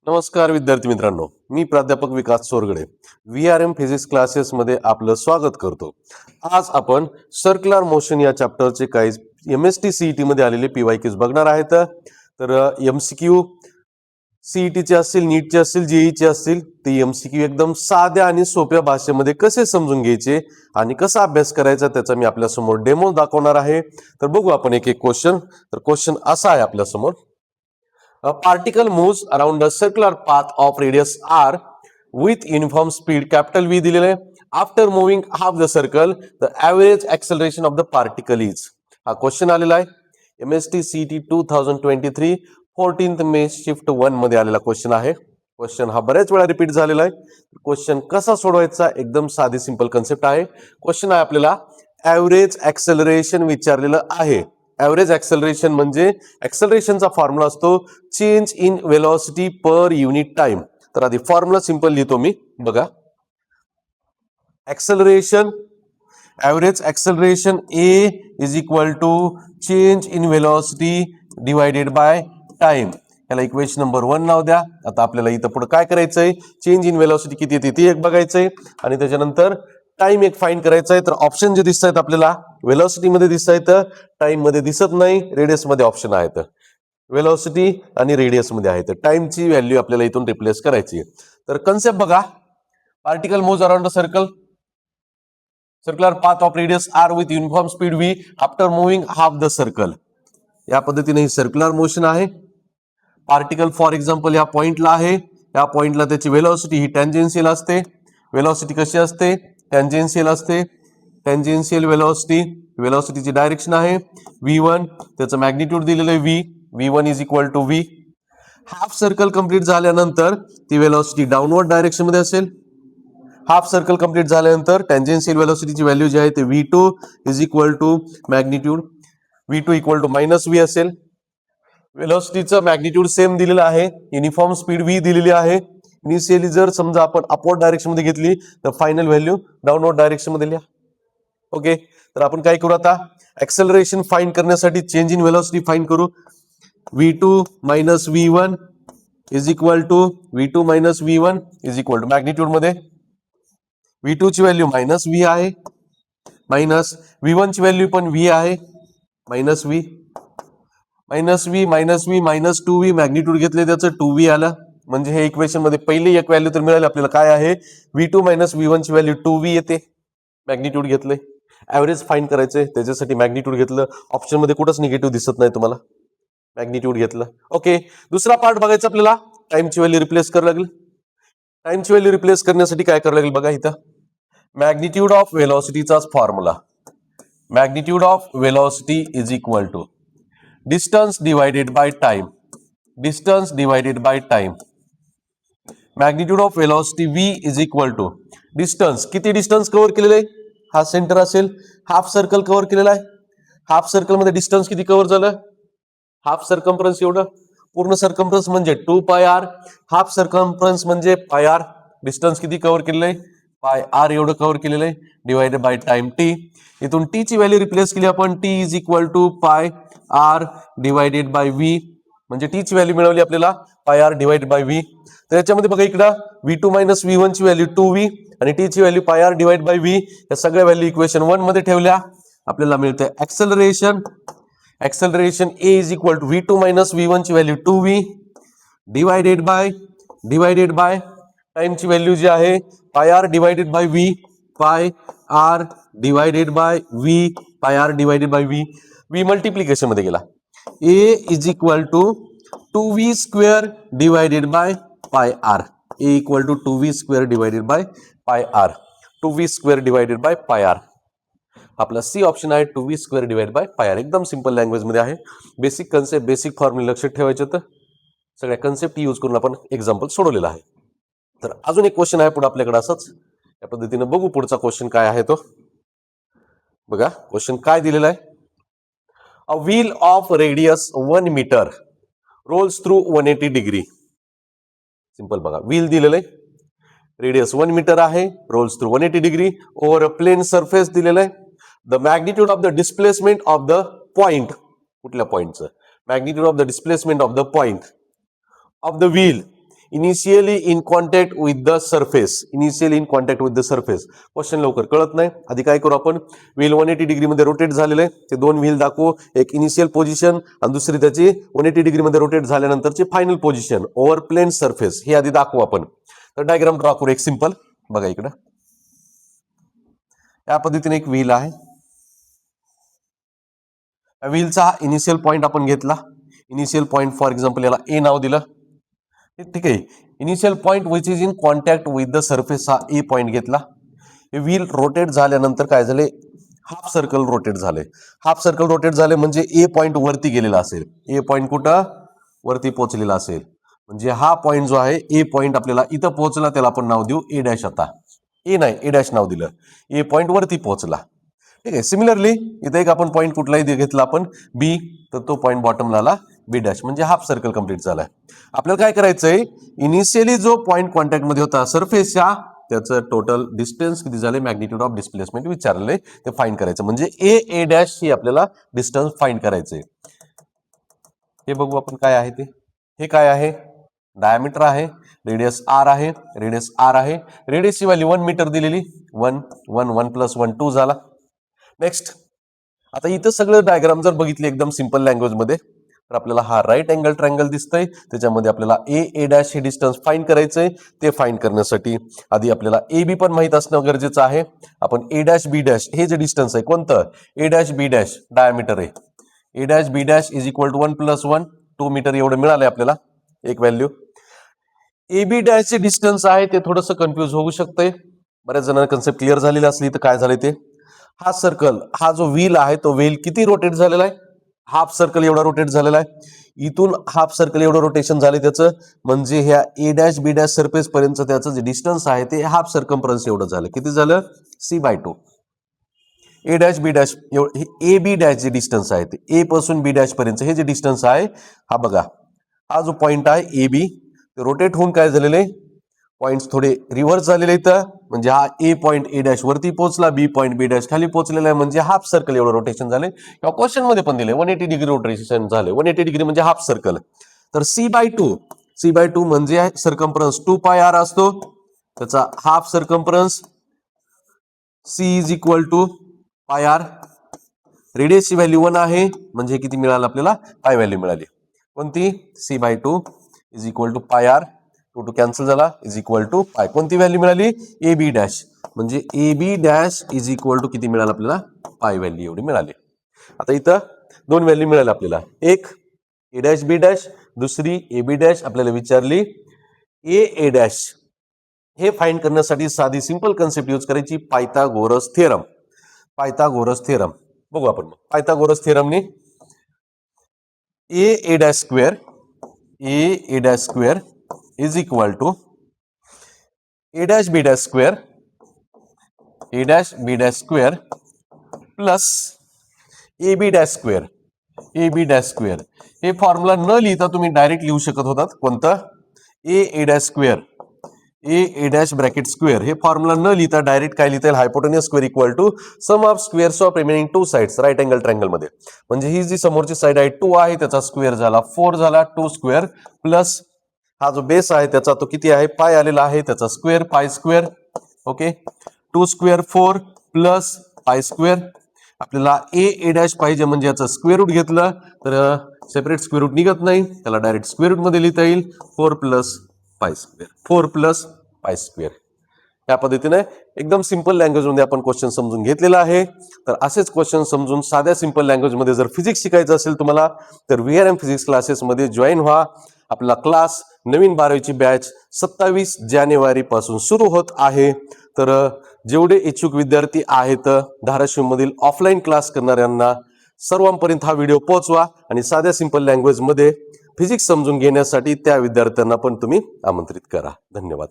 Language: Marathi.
नमस्कार विद्यार्थी मित्रांनो, मी प्राध्यापक विकास चोरगडे VRM फिजिक्स क्लासेस मध्ये आपलं स्वागत करतो. आज आपण सर्क्युलर मोशन या चॅप्टरचे काही MST CET मध्ये आलेले PYQs बघणार आहेत. तर MCQ CET चे असतील, नीटचे असतील, JEE चे असतील, ते MCQ एकदम साध्या आणि सोप्या भाषेमध्ये कसे समजून घ्यायचे आणि कसा अभ्यास करायचा त्याचा मी आपल्या समोर डेमो दाखवणार आहे. तर बघू आपण एक एक क्वेश्चन. तर क्वेश्चन असा आहे आपल्या समोर. A particle moves around a circular path of radius r with uniform speed capital V दिलेले आहे. After moving half the circle, the average acceleration of the particle is. हा क्वेश्चन आलेला आहे MST CET 2023 14th मे शिफ्ट 1 मध्ये आलेला क्वेश्चन आहे. क्वेश्चन हा बऱ्याच वेळा रिपीट झालेला आहे. क्वेश्चन कसा सोडवायचा एकदम साधी सिंपल कन्सेप्ट आहे. क्वेश्चन आहे आपल्याला ऍव्हरेज ऍक्सेलरेशन विचारलेलं आहे. ऍव्हरेज ऍक्सेलरेशन म्हणजे ऍक्सेलरेशनचा फॉर्म्युला असतो change in velocity per unit time. तर आधी फॉर्म्युला सिंपल लिहितो मी, बघा. Acceleration, average acceleration A is equal to change in velocity divided by time. याला इक्वेशन नंबर 1 नाव द्या. आता आपल्याला इथं पुढे काय करायचंय, चेंज इन वेलोसिटी किती येते ती एक बघायचंय आणि त्याच्यानंतर टाइम एक फाइंड करायचा आहे. तर ऑप्शन जे दिसत आहेत आपल्याला वेलोसिटी मध्ये दिसत आहेत, टाइम मध्ये दिसत नाही, रेडियस मध्ये ऑप्शन आहेत. वेलोसिटी आणि रेडियस मध्ये आहेत. टाइमची व्हॅल्यू आपल्याला इथून रिप्लेस करायची. तर कन्सेप्ट बघा. Particle moves around the circular path of radius r with uniform speed v after moving half the circle. या पद्धतीने ही सर्क्युलर मोशन आहे. पार्टिकल फॉर एक्झाम्पल या पॉइंटला आहे. या पॉइंटला त्याची वेलोसिटी ही टँजेन्शियल असते. वेलोसिटी कशी असते, टँजेन्शियल असते. टँजेन्शियल वेलोसिटी, वेलोसिटीची डायरेक्शन आहे v1, त्याचं मॅग्निट्यूड दिलेलं आहे v1 is equal to v. Half circle complete झाल्यानंतर ती वेलोसिटी डाऊनवर्ड डायरेक्शन मध्ये असेल. हाफ सर्कल कंप्लीट झाल्यानंतर टँजेन्शियल वेलोसिटीची व्हॅल्यू जी आहे ते v2 is equal to magnitude v2 equal to minus v असेल. वेलोसिटीचं मॅग्निट्यूड सेम दिलेलं आहे. युनिफॉर्म स्पीड v दिलेली आहे. इनिशियली जर समजा आपण अपवर्ड डायरेक्शन मध्ये घेतली तर फायनल व्हॅल्यू डाऊनवर्ड डायरेक्शन मध्ये लिहा. ओके, तर आपण काय करू आता, ऍक्सेलरेशन फाइंड करण्यासाठी चेंज इन वेलोसिटी फाइंड करू. v2 minus v1 is equal to v2 minus v1 is equal to magnitude मध्ये v2 ची व्हॅल्यू मायनस v आहे, मायनस v1 ची व्हॅल्यू पण v आहे, minus v, minus v, minus v, minus 2v, magnitude घेतले त्याचं 2v आलं. म्हणजे हे इक्वेशन मध्ये पहिली एक व्हॅल्यू तर मिळाली आपल्याला, काय आहे v2 मायनस v1 ची व्हॅल्यू 2v येते. मॅग्निट्यूड घेतले. ऍव्हरेज फाइंड करायचंय त्याच्यासाठी मॅग्निट्यूड घेतलं. ऑप्शन मध्ये कुठंच निगेटिव्ह दिसत नाही तुम्हाला, मॅग्निट्यूड घेतलं. ओके, दुसरा पार्ट बघायचा आपल्याला. टाइमची व्हॅल्यू रिप्लेस करावी लागेल. टाइमची व्हॅल्यू रिप्लेस करण्यासाठी काय करावं लागेल बघा इथं. मॅग्निट्यूड ऑफ वेलोसिटीचाच formula. Magnitude of velocity is equal to distance divided by time. Distance divided by time. Magnitude of velocity v is equal to distance. किती डिस्टन्स कव्हर केलेलं आहे, हा सेंटर असेल, हाफ सर्कल कव्हर केलेला आहे. हाफ सर्कल मध्ये डिस्टन्स किती कव्हर झालं, हाफ सर्कम्फरन्स एवढं. पूर्ण सर्कम्फरन्स म्हणजे 2πr, हाफ सर्कम्फरन्स म्हणजे πr. डिस्टन्स किती कव्हर केलेलं आहे, πr एवढं कव्हर केलेलं आहे, डिवायडेड बाय टाइम t. इथून t ची व्हॅल्यू रिप्लेस केली आपण, t is equal to πr divided by v. म्हणजे t ची व्हॅल्यू मिळवली आपल्याला πr डिवायडेड बाय v. तर याच्यामध्ये बघा इकडं v2 मायनस v1 ची व्हॅल्यू 2v आणि t ची value πr divide by v. या सगळ्या व्हॅल्यू इक्वेशन 1 मध्ये ठेवल्या. आपल्याला मिळते acceleration. Acceleration A is equal to v2 minus v1 ची value 2v divided by time ची व्हॅल्यू जी आहे πr divided by v, πr divided by v, πr divided by v. v multiplication मध्ये गेला. A is equal to 2v square divided by πr. A equal to 2v square divided by πr. 2v square divided by πr. आपला सी ऑप्शन आहे 2v square divide by πr. एकदम सिंपल लँग्वेज मध्ये आहे. बेसिक कन्सेप्ट, बेसिक फॉर्म्युले लक्षात ठेवायचे. तर सगळ्या कन्सेप्ट यूज करून आपण एक्झाम्पल सोडवलेला आहे. तर अजून एक क्वेश्चन आहे पुढे आपल्याकडे असंच. या पद्धतीने बघू पुढचा क्वेश्चन काय आहे तो. बघा क्वेश्चन काय दिलेला आहे. A wheel of radius 1 metre rolls through 180 degree. Simple बघा, व्हील दिलेलं आहे, रेडियस 1 मीटर आहे, rolls through 180 degree over a plane surface दिलेलं आहे. The magnitude of the displacement of the point, कुठल्या पॉइंटचं magnitude of the displacement of the point of the wheel initially in contact with the surface. Initially in contact with the surface. Question लवकर कळत नाही. आधी काय करू आपण, व्हील 180 डिग्री मध्ये रोटेट झालेलं आहे, ते दोन व्हील दाखवू. एक इनिशियल पोझिशन आणि दुसरी त्याची 180 डिग्री मध्ये रोटेट झाल्यानंतरची final position over plane surface, हे आधी दाखवू आपण. तर डायग्राम ड्रॉ करू एक सिंपल. बघा इकडं या पद्धतीने एक व्हील आहे. व्हीलचा हा इनिशियल पॉइंट आपण घेतला. इनिशियल पॉइंट फॉर एक्झाम्पल याला ए नाव दिलं. ठीक आहे. Initial point which is in contact with the surface हा ए पॉइंट घेतला. हे व्हील रोटेट झाल्यानंतर काय झाले, हाफ सर्कल रोटेट झाले. हाफ सर्कल रोटेट झाले म्हणजे ए पॉइंट वरती गेलेला असेल. ए पॉइंट कुठं वरती पोहोचलेला असेल. म्हणजे हा पॉइंट जो आहे ए पॉइंट आपल्याला इथं पोहोचला, त्याला आपण नाव देऊ ए डॅश. आता ए नाही, ए डॅश नाव दिलं. ए पॉइंट वरती पोहोचला. ठीक आहे. सिमिलरली इथे एक आपण पॉईंट कुठलाही घेतला आपण बी, तर तो पॉईंट बॉटमला आला बी डॅश, म्हणजे हाफ सर्कल कंप्लीट झालाय. आपल्याला काय करायचंय, इनिशियली जो पॉईंट कॉन्टॅक्ट मध्ये होता सरफेसच्या, त्याचं टोटल डिस्टन्स किती झाले, मॅग्निट्यूड ऑफ डिस्प्लेसमेंट विचारले, ते फाइंड करायचं. म्हणजे ए डॅश ही आपल्याला डिस्टन्स फाइंड करायचंय. हे बघू आपण काय आहे ते. हे काय आहे, डायमीटर आहे, रेडियस आर आहे, रेडियस आर आहे. रेडियसची व्हॅल्यू 1 मीटर दिलेली, 1 1 1 + 1 2 झाला. नेक्स्ट, आता इथं सगळं डायग्राम जर बघितले एकदम सिंपल लँग्वेज मध्ये, तर आपल्याला हा राईट अँगल ट्रायंगल दिसतंय. त्याच्यामध्ये आपल्याला ए डॅश हे डिस्टन्स फाइंड करायचंय. ते फाइंड करण्यासाठी आधी आपल्याला ए बी पण माहित असणं गरजेचं आहे. आपण ए डॅश बी डॅश हे जे डिस्टन्स आहे कोणतं, A dash B dash diameter आहे. A dash B dash is equal to 1 + 1 2 metre एवढं मिळालंय आपल्याला एक व्हॅल्यू. ए बी डॅश चे डिस्टन्स आहे ते थोडंसं कन्फ्युज होऊ शकतंय. बऱ्याच जणांना कन्सेप्ट क्लिअर झालेली असली तर काय झाले ते, हा सर्कल, हा जो व्हील आहे तो व्हील किती रोटेट झालेला आहे, हाफ सर्कल एवढा रोटेट झालेला आहे. इथून हाफ सर्कल एवढं रोटेशन झाले त्याचं, म्हणजे ह्या A dash B dash surface पर्यंत त्याचं जे डिस्टन्स आहे ते हाफ सर्कम्फरन्स एवढं झालं. किती झालं, c/2. A dash B dash A B dash जे डिस्टन्स आहे ते ए पासून बी डॅश पर्यंत हे जे डिस्टन्स आहे, हा बघा हा जो पॉइंट आहे ए बी, रोटेट होऊन काय झालेले पॉइंट्स थोडे रिव्हर्स झालेले इथं. म्हणजे हा ए पॉइंट ए डॅश वरती पोहोचला, बी पॉइंट बी डॅश खाली पोहोचलेला आहे, म्हणजे हाफ सर्कल एवढं रोटेशन झाले. किंवा क्वेश्चन मध्ये पण दिले 180 डिग्री रोटेशन झाले. 180 डिग्री म्हणजे हाफ सर्कल. तर c/2 म्हणजे सर्कम्फरन्स 2πr असतो, त्याचा half circumference c is equal to πr. रेडियसची व्हॅल्यू 1 आहे, म्हणजे किती मिळालं आपल्याला, पाय व्हॅल्यू मिळाली. कोणती, c/2 is equal to πr. 2 2 cancel झाला, इज इक्वल टू पाय. कोणती व्हॅल्यू मिळाली, ए बी डॅश, म्हणजे A B dash is equal to किती मिळालं आपल्याला, पाय व्हॅल्यू एवढी मिळाली. आता इथं दोन व्हॅल्यू मिळाल्या आपल्याला, एक ए डॅश बी डॅश, दुसरी ए बी डॅश. आपल्याला विचारली ए डॅश. हे फाइंड करण्यासाठी साधी सिंपल कन्सेप्ट यूज करायची, पायथागोरस थेरम. पायथागोरस थेरम बघू आपण. पायथागोरस थेरमने A dash square, A dash square is equal to A dash B dash square, A dash B dash square plus A B dash square, A B dash square. हे फॉर्म्युला न लिहिता तुम्ही डायरेक्ट लिहू शकत होतात. कोणतं, A dash square, A dash bracket square. हे फॉर्म्युला न लिहिता डायरेक्ट काय लिहिता येईल, हायपोटेन्यूस square equal to sum of squares of remaining 2 sides right angle triangle मध्ये. म्हणजे ही जी समोरची साइड आहे 2 आहे, त्याचा स्क्वेअर झाला 4 झाला, 2 स्क्वेअर प्लस हा जो बेस आहे त्याचा तो किती आहे, पाय आलेला आहे, त्याचा square pi square. Okay, 2 square 4 plus pi square. आपल्याला ए डॅश पाहिजे, म्हणजे याचं स्क्वेअर रूट घेतलं तर सेपरेट स्क्वेअर रूट निघत नाही, त्याला डायरेक्ट स्क्वेअर रूट मध्ये लिहिता येईल. 4 + पाय स्क्वेअर, 4 + पाय स्क्वेअर. या पद्धतीने एकदम सिंपल लँग्वेज मध्ये आपण क्वेश्चन समजून घेतलेला आहे. तर असेच क्वेश्चन समजून साध्या सिंपल लँग्वेज मध्ये जर फिजिक्स शिकायचं असेल तुम्हाला, तर VRM फिजिक्स क्लासेस मध्ये जॉईन व्हा. आपला क्लास नवीन 12वी बॅच 27 जानेवारी पासून सुरू होत आहे. तर जेवढे इच्छुक विद्यार्थी आहेत धाराशिव मधील ऑफलाईन क्लास करणाऱ्यांना सर्वांपर्यंत हा व्हिडिओ पोहोचवा आणि साध्या सिंपल लँग्वेज मध्ये फिजिक्स समजून घेण्यासाठी त्या विद्यार्थ्यांना पण तुम्ही आमंत्रित करा. धन्यवाद.